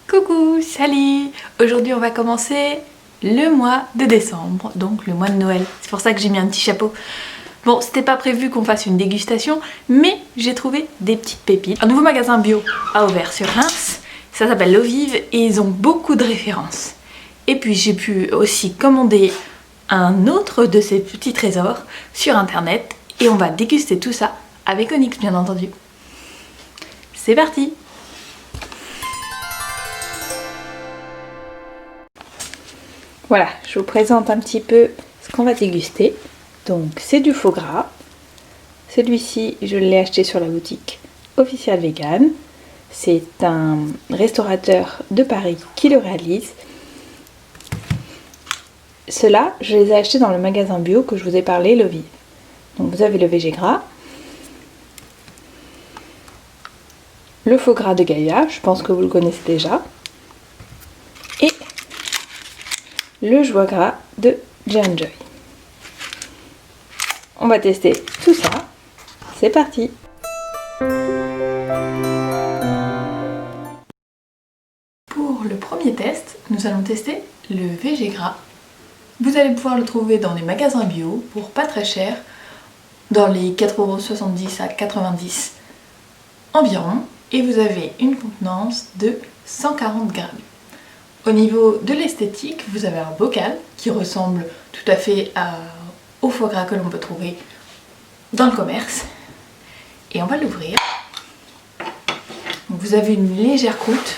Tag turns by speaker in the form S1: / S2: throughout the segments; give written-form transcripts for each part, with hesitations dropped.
S1: Coucou, salut! Aujourd'hui on va commencer le mois de décembre, donc le mois de Noël. C'est pour ça que j'ai mis un petit chapeau. Bon, c'était pas prévu qu'on fasse une dégustation, mais j'ai trouvé des petites pépites. Un nouveau magasin bio a ouvert sur Reims, ça s'appelle L'Eau Vive et ils ont beaucoup de références. Et puis j'ai pu aussi commander un autre de ces petits trésors sur internet et on va déguster tout ça avec Onyx bien entendu. C'est parti! Voilà, je vous présente un petit peu ce qu'on va déguster. Donc c'est du faux gras. Celui-ci, je l'ai acheté sur la boutique Official Vegan. C'est un restaurateur de Paris qui le réalise. Ceux-là, je les ai achetés dans le magasin bio que je vous ai parlé, L'Eau Vive. Donc vous avez le végé gras, le faux gras de Gaïa, je pense que vous le connaissez déjà, et le joie gras de J&Joy. On va tester tout ça. C'est parti! Pour le premier test, nous allons tester le végé gras. Vous allez pouvoir le trouver dans les magasins bio pour pas très cher, dans les 4,70 € à 90 environ, et vous avez une contenance de 140 grammes. Au niveau de l'esthétique, vous avez un bocal qui ressemble tout à fait au foie gras que l'on peut trouver dans le commerce. Et on va l'ouvrir. Vous avez une légère croûte.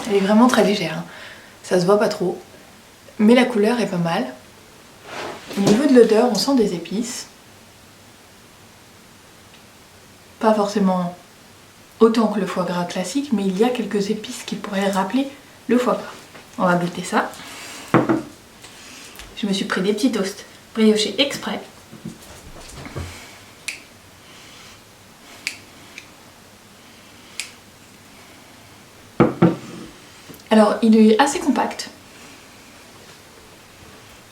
S1: Elle est vraiment très légère, hein. Ça se voit pas trop. Mais la couleur est pas mal. Au niveau de l'odeur, on sent des épices. Pas forcément autant que le foie gras classique, mais il y a quelques épices qui pourraient rappeler le foie gras. On va goûter ça. Je me suis pris des petits toasts briochés exprès. Alors, il est assez compact.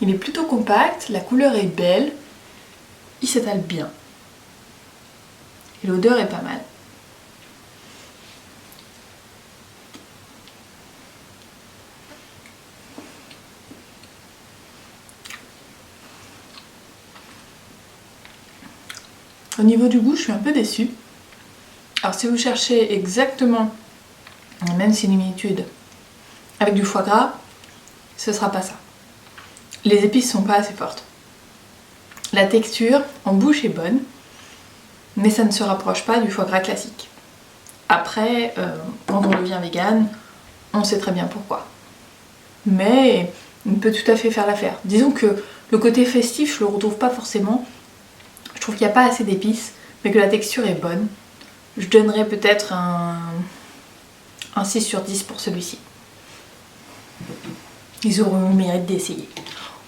S1: Il est plutôt compact, la couleur est belle, il s'étale bien. Et l'odeur est pas mal. Au niveau du goût, je suis un peu déçue. Alors si vous cherchez exactement la même similitude avec du foie gras, ce sera pas ça. Les épices sont pas assez fortes. La texture en bouche est bonne, mais ça ne se rapproche pas du foie gras classique. Après, quand on devient vegan, on sait très bien pourquoi. Mais on peut tout à fait faire l'affaire. Disons que le côté festif, je le retrouve pas forcément. Je trouve qu'il n'y a pas assez d'épices, mais que la texture est bonne. Je donnerais peut-être un 6 sur 10 pour celui-ci. Ils auront eu le mérite d'essayer.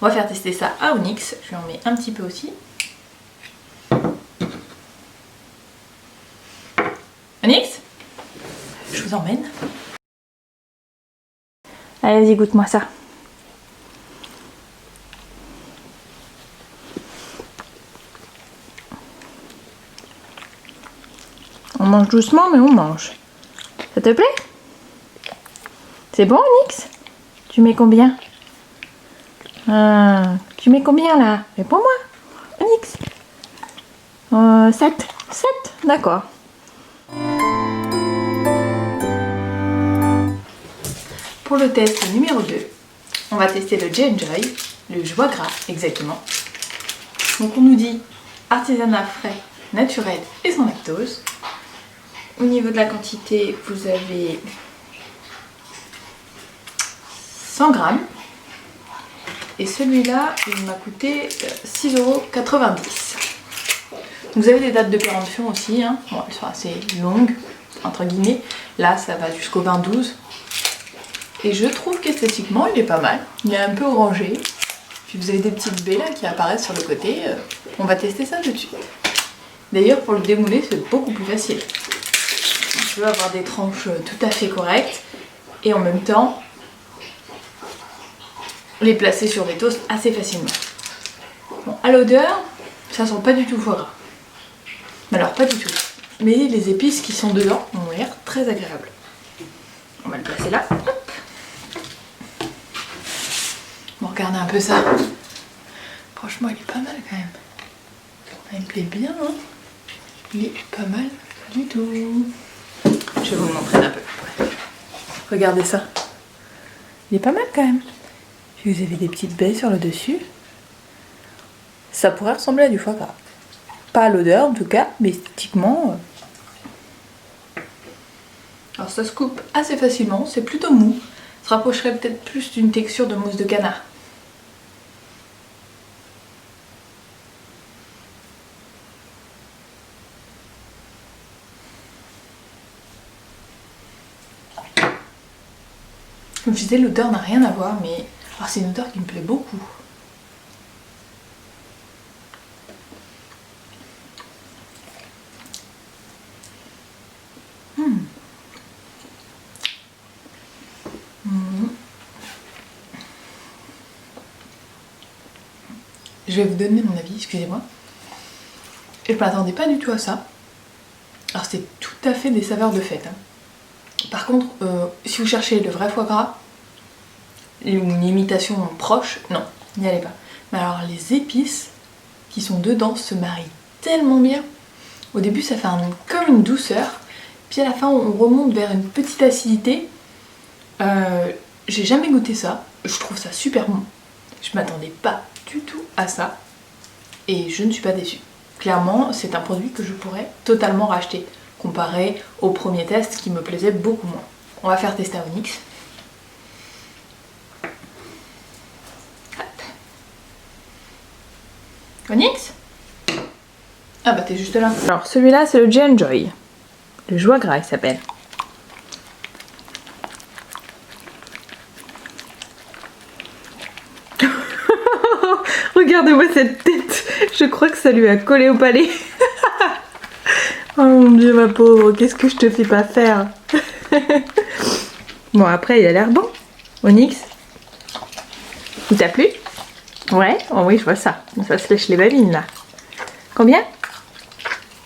S1: On va faire tester ça à Onyx. Je lui en mets un petit peu aussi. Onyx, je vous emmène. Allez, vas-y, goûte-moi ça. On mange doucement, mais on mange. Ça te plaît? C'est bon, Onyx? Tu mets combien? Tu mets combien, là? Réponds-moi, Onyx. 7. 7, d'accord. Pour le test numéro 2, on va tester le J&Joy, le joie gras, exactement. Donc on nous dit artisanat frais, naturel et sans lactose. Au niveau de la quantité, vous avez 100 grammes. Et celui-là, il m'a coûté 6,90 €. Vous avez des dates de péremption aussi, hein. Bon, elles sont assez longues, entre guillemets. Là, ça va jusqu'au 20-12. Et je trouve qu'esthétiquement, il est pas mal. Il est un peu orangé. Puis vous avez des petites baies là qui apparaissent sur le côté. On va tester ça tout de suite. D'ailleurs, pour le démouler, c'est beaucoup plus facile. Je veux avoir des tranches tout à fait correctes et en même temps les placer sur des toasts assez facilement. Bon, à l'odeur, ça sent pas du tout foie gras. Mais alors pas du tout. Mais les épices qui sont dedans ont l'air très agréables. On va le placer là. Hop. Bon, regardez un peu ça. Franchement, il est pas mal quand même. Il me plaît bien, hein. Il est pas mal du tout. Je vais vous le montrer d'un peu plus près. Regardez ça. Il est pas mal quand même. Puis vous avez des petites baies sur le dessus. Ça pourrait ressembler à du foie gras. Pas à l'odeur en tout cas, mais esthétiquement. Alors ça se coupe assez facilement, c'est plutôt mou. Ça se rapprocherait peut-être plus d'une texture de mousse de canard. Comme je disais, l'odeur n'a rien à voir, mais c'est une odeur qui me plaît beaucoup. Je vais vous donner mon avis, excusez-moi. Et je m'attendais pas du tout à ça. Alors c'est tout à fait des saveurs de fête. Hein. Par contre, si vous cherchez le vrai foie gras, une imitation proche, non, n'y allez pas. Mais alors les épices qui sont dedans se marient tellement bien. Au début ça fait comme une douceur, puis à la fin on remonte vers une petite acidité. J'ai jamais goûté ça, je trouve ça super bon. Je m'attendais pas du tout à ça et je ne suis pas déçue. Clairement c'est un produit que je pourrais totalement racheter comparé au premier test qui me plaisait beaucoup moins. On va faire tester à Onyx. Onyx? Ah bah t'es juste là. Alors celui-là c'est le J&Joy. Le joie gras il s'appelle. Regardez-moi cette tête. Je crois que ça lui a collé au palais. Oh mon dieu ma pauvre, qu'est-ce que je te fais pas faire. Bon après il a l'air bon. Onyx, il t'a plu? Ouais, oh oui je vois ça. Ça se lèche les babines là. Combien?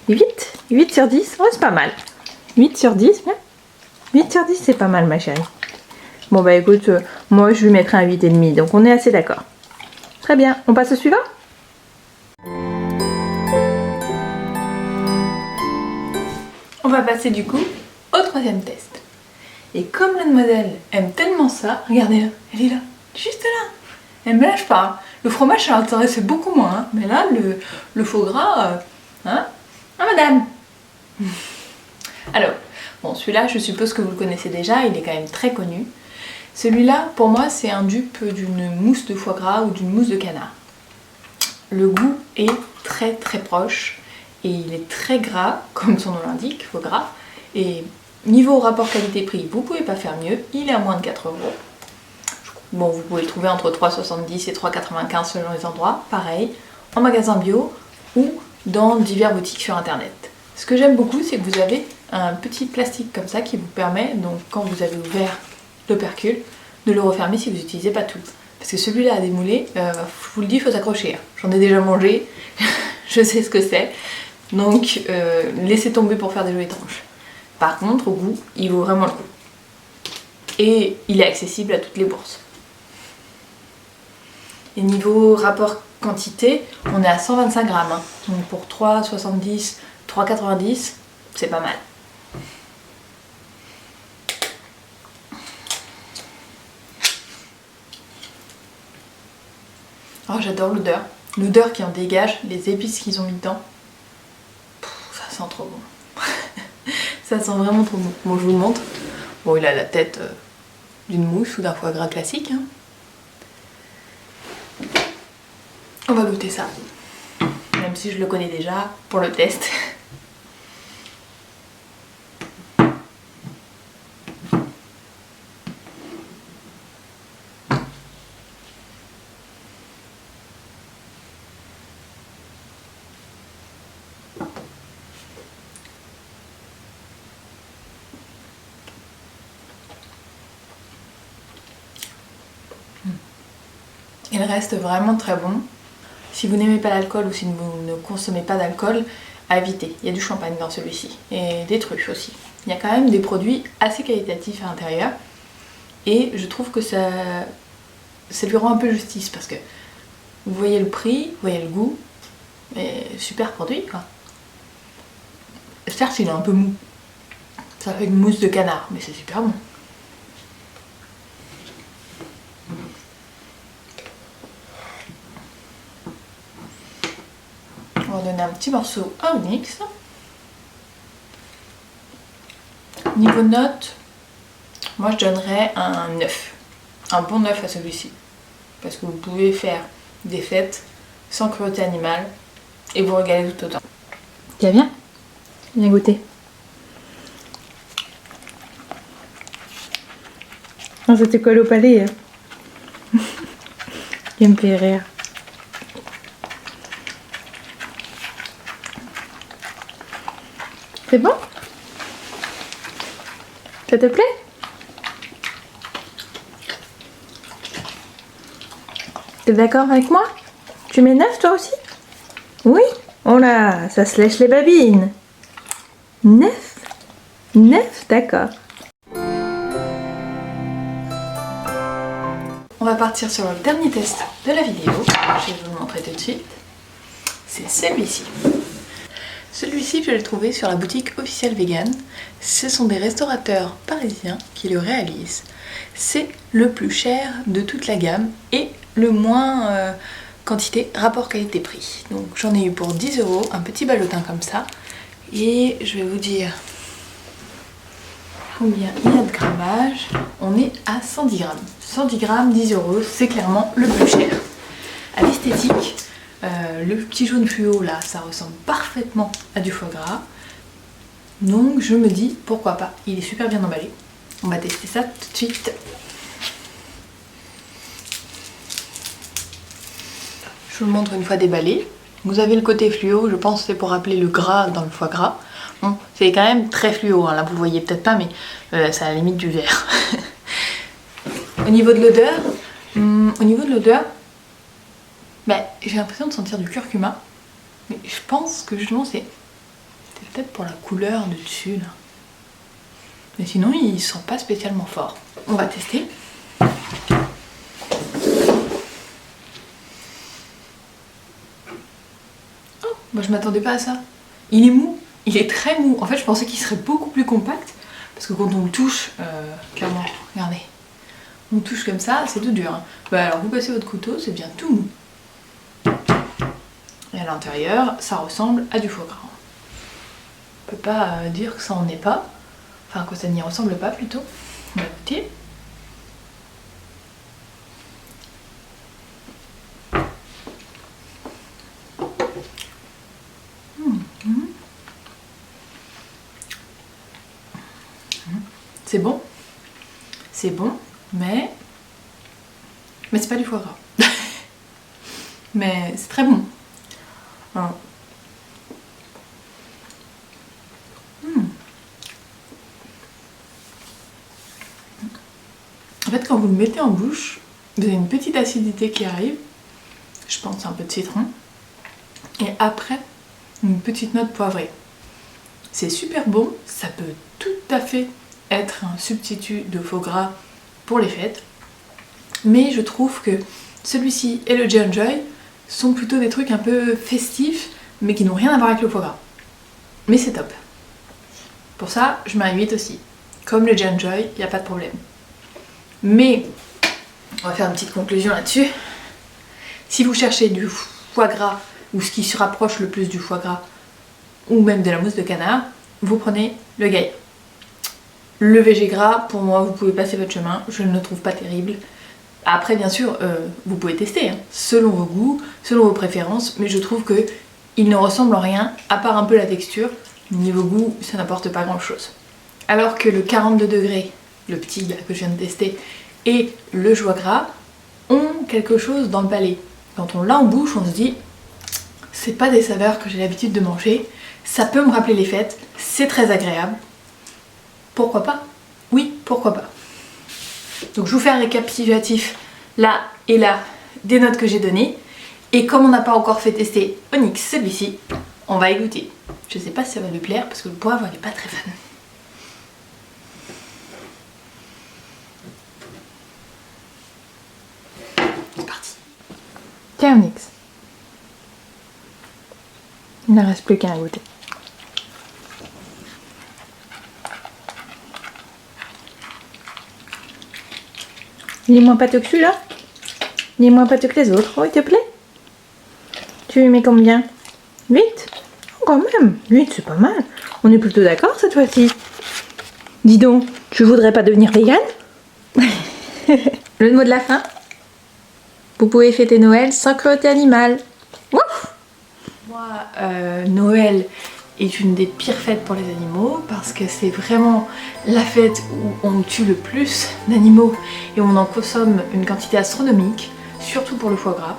S1: 8? 8 sur 10? Oh c'est pas mal. 8 sur 10, bien. 8 sur 10 c'est pas mal ma chérie. Bon bah écoute, moi je lui mettrai un 8,5, donc on est assez d'accord. Très bien, on passe au suivant? On va passer du coup au troisième test. Et comme la demoiselle aime tellement ça, regardez-la, elle est là, juste là. Elle me lâche pas. Le fromage ça l'intéressait beaucoup moins, hein. Mais là le faux gras, hein? Ah madame. Alors, bon celui-là je suppose que vous le connaissez déjà, il est quand même très connu. Celui-là pour moi c'est un dupe d'une mousse de foie gras ou d'une mousse de canard. Le goût est très très proche et il est très gras, comme son nom l'indique, foie gras. Et niveau rapport qualité-prix, vous pouvez pas faire mieux, il est à moins de 4 €. Bon, vous pouvez le trouver entre 3,70 et 3,95 selon les endroits, pareil, en magasin bio ou dans diverses boutiques sur internet. Ce que j'aime beaucoup, c'est que vous avez un petit plastique comme ça qui vous permet, donc quand vous avez ouvert l'opercule, de le refermer si vous n'utilisez pas tout. Parce que celui-là à démouler, je vous le dis, il faut s'accrocher. J'en ai déjà mangé, je sais ce que c'est. Donc laissez tomber pour faire des jolies tranches. Par contre, au goût, il vaut vraiment le coup. Et il est accessible à toutes les bourses. Et niveau rapport quantité, on est à 125 grammes. Hein. Donc pour 3,70, 3,90, c'est pas mal. Oh, j'adore l'odeur. L'odeur qui en dégage, les épices qu'ils ont mis dedans. Ça sent trop bon. Ça sent vraiment trop bon. Bon, je vous le montre. Bon, il a la tête d'une mousse ou d'un foie gras classique. Hein. On va goûter ça. Même si je le connais déjà pour le test. Il reste vraiment très bon. Si vous n'aimez pas l'alcool ou si vous ne consommez pas d'alcool, à éviter. Il y a du champagne dans celui-ci et des truffes aussi. Il y a quand même des produits assez qualitatifs à l'intérieur et je trouve que ça lui rend un peu justice parce que vous voyez le prix, vous voyez le goût, et super produit quoi. Certes il est un peu mou, ça fait une mousse de canard mais c'est super bon. On va donner un petit morceau à Onyx. Niveau note, moi je donnerais un 9. Un bon 9 à celui-ci. Parce que vous pouvez faire des fêtes sans cruauté animale et vous régaler tout autant. Tu vas bien? Viens goûter. Oh, ça te colle au palais. Hein. Il me fait rire. C'est bon? Ça te plaît? T'es d'accord avec moi? Tu mets 9 toi aussi? Oui? Oh là, ça se lèche les babines. 9? 9, d'accord. On va partir sur le dernier test de la vidéo. Je vais vous le montrer tout de suite. C'est celui-ci. Celui-ci, je l'ai trouvé sur la boutique officielle vegan. Ce sont des restaurateurs parisiens qui le réalisent. C'est le plus cher de toute la gamme et le moins quantité rapport qualité-prix. Donc j'en ai eu pour 10 €, un petit ballotin comme ça. Et je vais vous dire combien il y a de grammage. On est à 110 grammes. 110 grammes, 10 €, c'est clairement le plus cher. À l'esthétique, le petit jaune fluo là, ça ressemble parfaitement à du foie gras. Donc je me dis pourquoi pas, il est super bien emballé. On va tester ça tout de suite. Je vous le montre une fois déballé. Vous avez le côté fluo, je pense que c'est pour rappeler le gras dans le foie gras. Bon, c'est quand même très fluo, hein. Là vous le voyez peut-être pas, mais c'est à la limite du vert. Au niveau de l'odeur, ben, j'ai l'impression de sentir du curcuma, mais je pense que justement c'est peut-être pour la couleur du dessus là. Mais sinon il sent pas spécialement fort. On va tester. Oh, bah je m'attendais pas à ça. Il est mou, il est très mou. En fait je pensais qu'il serait beaucoup plus compact, parce que quand on le touche, clairement, regardez, on touche comme ça, c'est tout dur. Hein. Bah alors vous passez votre couteau, c'est bien tout mou. Et à l'intérieur, ça ressemble à du foie gras. On peut pas dire que ça en est pas. Enfin, que ça n'y ressemble pas plutôt. On va goûter. C'est bon. C'est bon, mais c'est pas du foie gras. Mais c'est très bon. Alors. En fait, quand vous le mettez en bouche, vous avez une petite acidité qui arrive. Je pense un peu de citron. Et après, une petite note poivrée. C'est super bon. Ça peut tout à fait être un substitut de foie gras pour les fêtes. Mais je trouve que celui-ci et le J&J sont plutôt des trucs un peu festifs, mais qui n'ont rien à voir avec le foie gras. Mais c'est top. Pour ça, je mets un 8 aussi. Comme le J&J, il n'y a pas de problème. Mais, on va faire une petite conclusion là-dessus. Si vous cherchez du foie gras, ou ce qui se rapproche le plus du foie gras, ou même de la mousse de canard, vous prenez le Gaïa. Le végé gras, pour moi, vous pouvez passer votre chemin, je ne le trouve pas terrible. Après, bien sûr, vous pouvez tester, hein, selon vos goûts, selon vos préférences, mais je trouve que il ne ressemble en rien, à part un peu la texture. Niveau goût, ça n'apporte pas grand-chose. Alors que le 42 degrés, le petit là, que je viens de tester, et le foie gras ont quelque chose dans le palais. Quand on l'a en bouche, on se dit, c'est pas des saveurs que j'ai l'habitude de manger, ça peut me rappeler les fêtes, c'est très agréable. Pourquoi pas? Oui, pourquoi pas. Donc je vous fais un récapitulatif là et là des notes que j'ai données. Et comme on n'a pas encore fait tester Onyx celui-ci, On va y goûter. Je sais pas si ça va lui plaire parce que le poivre elle est pas très fan. C'est parti. Tiens Onyx. Il ne reste plus qu'un à goûter. Il est moins pâteux que celui-là? Il est moins pâteux que les autres. Oh, il te plaît? Tu lui mets combien? 8? Oh, quand même, 8 c'est pas mal. On est plutôt d'accord cette fois-ci. Dis donc, tu voudrais pas devenir végane? Le mot de la fin? Vous pouvez fêter Noël sans cruauté animale. Ouf! Moi, Noël est une des pires fêtes pour les animaux parce que c'est vraiment la fête où on tue le plus d'animaux et où on en consomme une quantité astronomique, surtout pour le foie gras.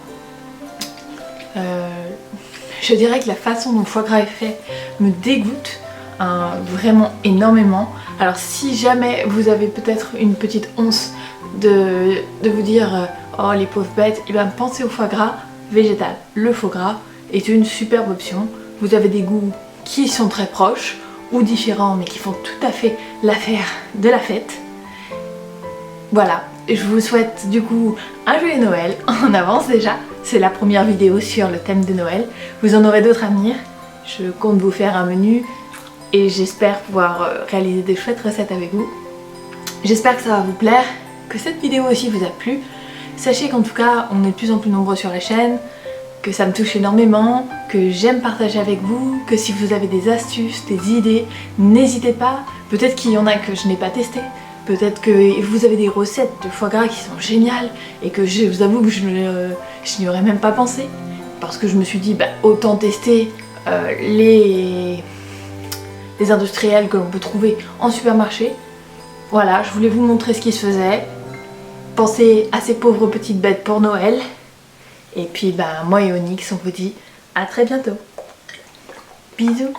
S1: Je dirais que la façon dont le foie gras est fait me dégoûte vraiment énormément. Alors si jamais vous avez peut-être une petite once de vous dire oh les pauvres bêtes, et bien pensez au foie gras végétal. Le foie gras est une superbe option. Vous avez des goûts qui sont très proches ou différents mais qui font tout à fait l'affaire de la fête. Voilà, je vous souhaite du coup un joyeux Noël en avance déjà. C'est la première vidéo sur le thème de Noël. Vous en aurez d'autres à venir. Je compte vous faire un menu et j'espère pouvoir réaliser des chouettes recettes avec vous. J'espère que ça va vous plaire, que cette vidéo aussi vous a plu. Sachez qu'en tout cas, on est de plus en plus nombreux sur la chaîne, que ça me touche énormément, que j'aime partager avec vous, que si vous avez des astuces, des idées, n'hésitez pas. Peut-être qu'il y en a que je n'ai pas testé. Peut-être que vous avez des recettes de foie gras qui sont géniales et que je vous avoue que je n'y aurais même pas pensé. Parce que je me suis dit, bah, autant tester les industriels que l'on peut trouver en supermarché. Voilà, je voulais vous montrer ce qui se faisait. Pensez à ces pauvres petites bêtes pour Noël. Et puis, bah, moi et Onyx, on vous dit à très bientôt. Bisous.